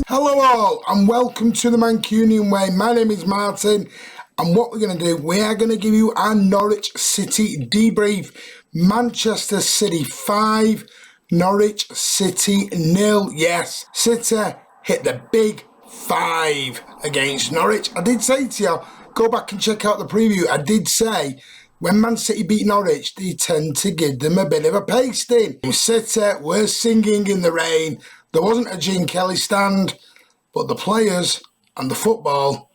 Hello all and welcome to the Mancunian Way. My name is Martin and what we're going to do, we are going to give you our Norwich City debrief. Manchester City 5, Norwich City 0. Yes, City hit the big 5 against Norwich. I did say to you, go back and check out the preview. I did say when Man City beat Norwich, they tend to give them a bit of a pasting. City were singing in the rain. There wasn't a Gene Kelly stand, but the players and the football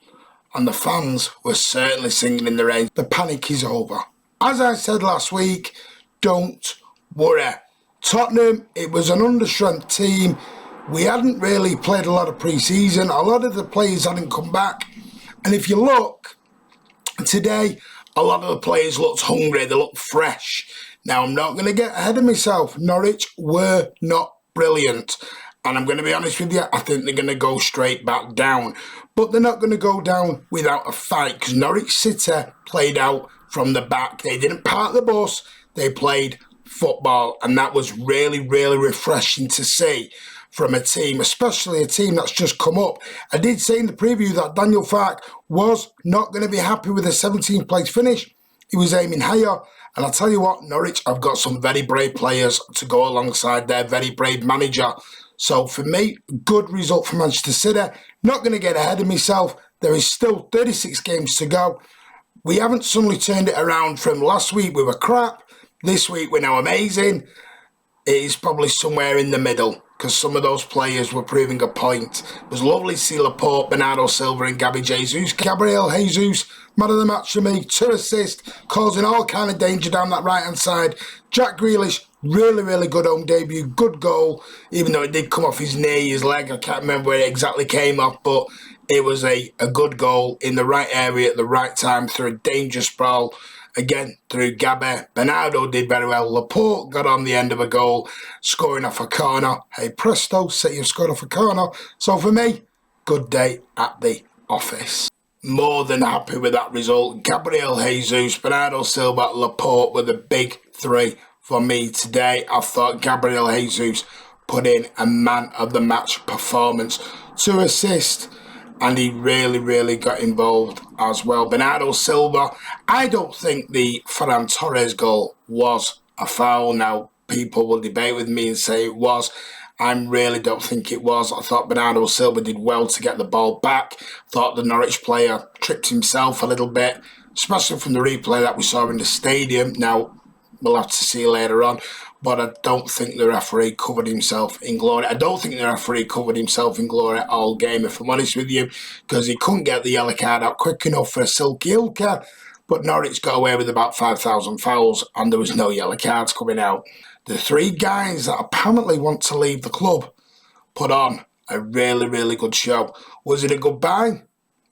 and the fans were certainly singing in the rain. The panic is over. As I said last week, don't worry. Tottenham, it was an understrength team. We hadn't really played a lot of pre-season. A lot of the players hadn't come back. And if you look, today, a lot of the players looked hungry. They looked fresh. Now, I'm not going to get ahead of myself. Norwich were not brilliant. And I'm going to be honest with you, I think they're going to go straight back down. But they're not going to go down without a fight because Norwich City played out from the back. They didn't park the bus, they played football. And that was really, really refreshing to see from a team, especially a team that's just come up. I did say in the preview that Daniel Farke was not going to be happy with a 17th place finish. He was aiming higher. And I'll tell you what, Norwich have got some very brave players to go alongside their very brave manager. So for me, good result for Manchester City. Not going to get ahead of myself. There is still 36 games to go. We haven't suddenly turned it around from last week we were crap. This week we're now amazing. It is probably somewhere in the middle because some of those players were proving a point. It was lovely to see Laporte, Bernardo Silva and Gabby Jesus. Gabriel Jesus, man of the match for me, 2 assists, causing all kind of danger down that right-hand side. Jack Grealish, really, really good home debut, good goal, even though it did come off his knee, his leg, I can't remember where it exactly came off, but it was a good goal in the right area at the right time through a dangerous brawl. Again, through Gabby. Bernardo did very well. Laporte got on the end of a goal, scoring off a corner. Hey presto, City have scored off a corner. So for me, good day at the office. More than happy with that result. Gabriel Jesus, Bernardo Silva, Laporte were the big 3 for me today. I thought Gabriel Jesus put in a man of the match performance. 2 assists. And he really, really got involved as well. Bernardo Silva, I don't think the Ferran Torres goal was a foul. Now, people will debate with me and say it was. I really don't think it was. I thought Bernardo Silva did well to get the ball back. Thought the Norwich player tripped himself a little bit, especially from the replay that we saw in the stadium. Now, we'll have to see later on. But I don't think the referee covered himself in glory. I don't think the referee covered himself in glory all game, if I'm honest with you, because he couldn't get the yellow card out quick enough for a silky Ilka. But Norwich got away with about 5,000 fouls and there was no yellow cards coming out. The 3 guys that apparently want to leave the club put on a really, really good show. Was it a goodbye?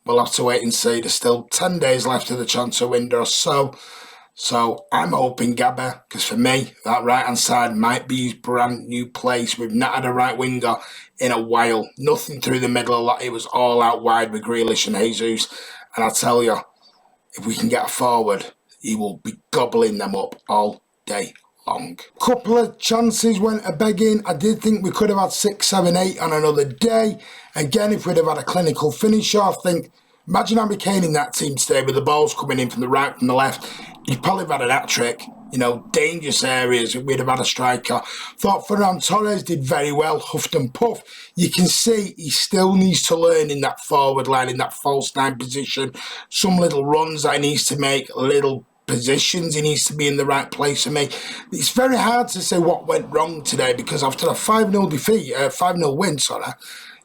We'll have to wait and see. There's still 10 days left of the transfer window, So I'm hoping Gabby, because for me, that right-hand side might be his brand new place. We've not had a right winger in a while. Nothing through the middle. It was all out wide with Grealish and Jesus. And I tell you, if we can get a forward, he will be gobbling them up all day long. Couple of chances went a begging. I did think we could have had 6, 7, 8 on another day. Again, if we'd have had a clinical finisher, I think, imagine Harry Kane in that team today with the balls coming in from the right, from the left. He'd probably have had an hat-trick. You know, dangerous areas, we'd have had a striker. Thought Ferran Torres did very well, huffed and puffed. You can see he still needs to learn in that forward line, in that false 9 position. Some little runs that he needs to make, little positions he needs to be in the right place for me. It's very hard to say what went wrong today because after a 5-0 defeat, 5-0 win,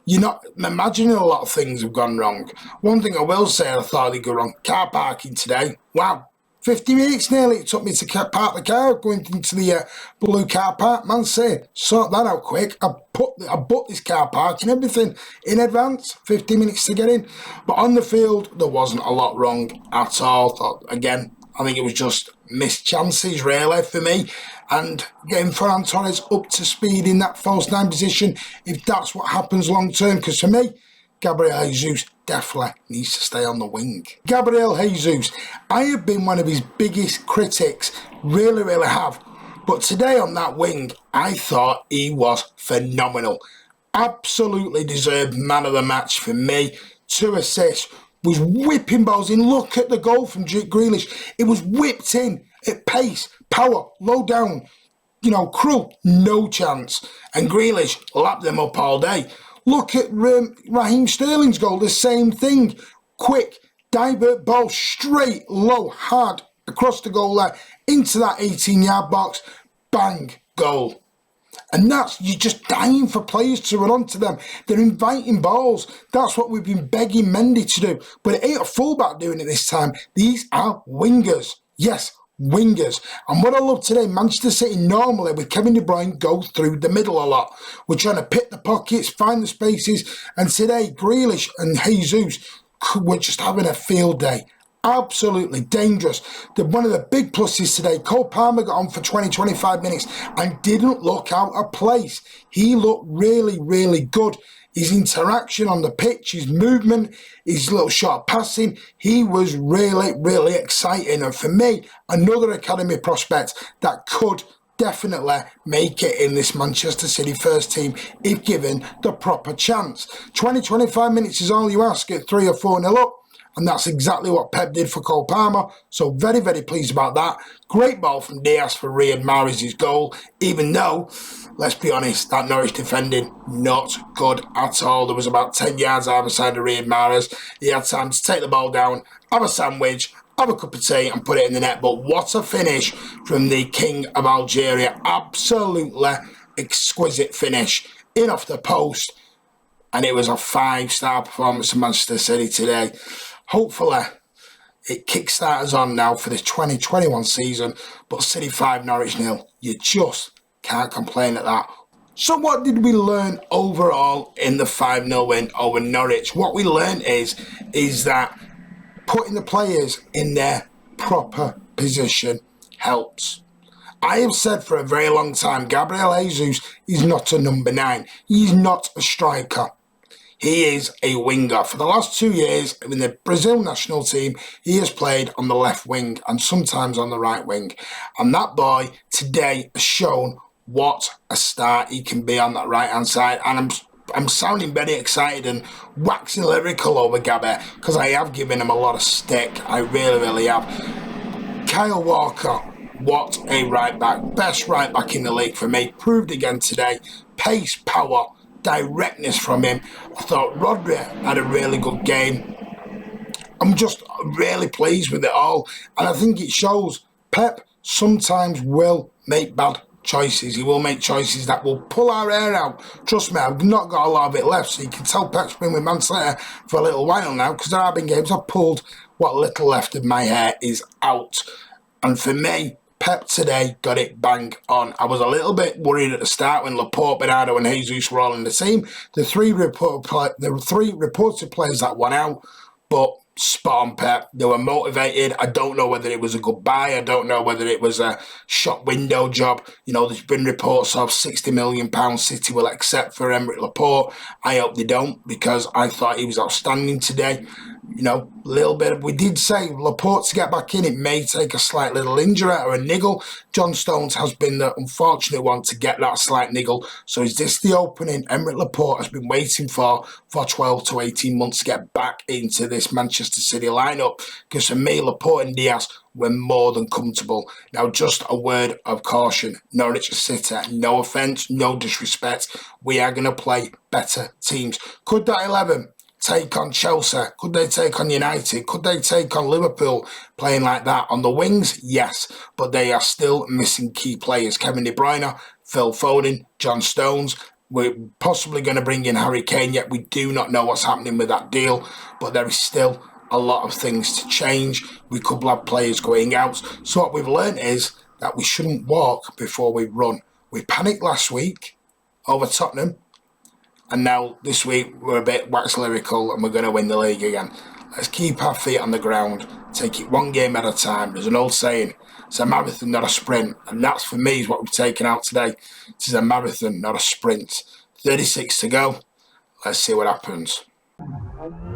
you're not imagining a lot of things have gone wrong. One thing I will say I thought they'd go wrong, car parking today. Wow. 50 minutes nearly it took me to park the car going into the blue car park. Man, say, sort that out quick. I booked this car park and everything in advance, 50 minutes to get in. But on the field, there wasn't a lot wrong at all. Again, I think it was just missed chances, really, for me. And getting Ferran Torres up to speed in that false 9 position, if that's what happens long term. Because for me, Gabriel Jesus definitely needs to stay on the wing. Gabriel Jesus, I have been one of his biggest critics, really have. But today on that wing, I thought he was phenomenal. Absolutely deserved man of the match for me. 2 assists, was whipping balls in. Look at the goal from Duke Grealish. It was whipped in at pace, power, low down. Krul, no chance. And Grealish lapped them up all day. Look at Raheem Sterling's goal, the same thing. Quick, divert ball, straight, low, hard, across the goal line, into that 18-yard box, bang, goal. And you're just dying for players to run onto them. They're inviting balls. That's what we've been begging Mendy to do. But it ain't a fullback doing it this time. These are wingers. Yes, wingers. And what I love today, Manchester City normally with Kevin De Bruyne go through the middle a lot. We're trying to pick the pockets, find the spaces. And today, Grealish and Jesus were just having a field day. Absolutely dangerous. One of the big pluses today, Cole Palmer got on for 20-25 minutes and didn't look out of place. He looked really good. His interaction on the pitch, his movement, his little shot passing, he was really exciting. And for me, another academy prospect that could definitely make it in this Manchester City first team if given the proper chance. 20-25 minutes is all you ask at 3 or 4-0 up. And that's exactly what Pep did for Cole Palmer. So very pleased about that. Great ball from Diaz for Riyad Mahrez's goal. Even though, let's be honest, that Norwich defending, not good at all. There was about 10 yards either side of Riyad Mahrez. He had time to take the ball down, have a sandwich, have a cup of tea and put it in the net. But what a finish from the King of Algeria. Absolutely exquisite finish. In off the post. And it was a 5-star performance of Manchester City today. Hopefully, it kickstarts us on now for this 2021 season. But City 5 Norwich 0. You just can't complain at that. So what did we learn overall in the 5-0 win over Norwich? What we learned is that putting the players in their proper position helps. I have said for a very long time, Gabriel Jesus is not a number 9. He's not a striker. He is a winger. For the last 2 years in the Brazil national team, he has played on the left wing and sometimes on the right wing. And that boy today has shown what a star he can be on that right-hand side. And I'm sounding very excited and waxing lyrical over Gabby because I have given him a lot of stick. I really have. Kyle Walker, what a right back. Best right back in the league for me. Proved again today. Pace, power, directness from him. I thought Rodri had a really good game. I'm just really pleased with it all. And I think it shows Pep sometimes will make bad choices. He will make choices that will pull our hair out. Trust me, I've not got a lot of it left. So you can tell Pep's been with Man City for a little while now because there have been games I've pulled what little left of my hair is out. And for me, Pep today got it bang on. I was a little bit worried at the start when Laporte, Bernardo and Jesus were all in the team. The three reported players that went out, but spot on Pep. They were motivated. I don't know whether it was a good buy. I don't know whether it was a shop window job. There's been reports of £60 million City will accept for Aymeric Laporte. I hope they don't because I thought he was outstanding today. Little bit. We did say Laporte to get back in. It may take a slight little injury or a niggle. John Stones has been the unfortunate one to get that slight niggle. So is this the opening Aymeric Laporte has been waiting for 12 to 18 months to get back into this Manchester City lineup? Because for me, Laporte and Diaz were more than comfortable. Now, just a word of caution. Norwich City, no offence, no disrespect. We are going to play better teams. Could that 11 take on Chelsea? Could they take on United? Could they take on Liverpool playing like that? On the wings, yes, but they are still missing key players. Kevin De Bruyne, Phil Foden, John Stones. We're possibly going to bring in Harry Kane, yet we do not know what's happening with that deal, but there is still a lot of things to change. We could have players going out. So what we've learned is that we shouldn't walk before we run. We panicked last week over Tottenham. And now, this week, we're a bit wax lyrical and we're going to win the league again. Let's keep our feet on the ground. Take it one game at a time. There's an old saying, it's a marathon, not a sprint. And that's, for me, is what we've taken out today. It is a marathon, not a sprint. 36 to go. Let's see what happens. Bye.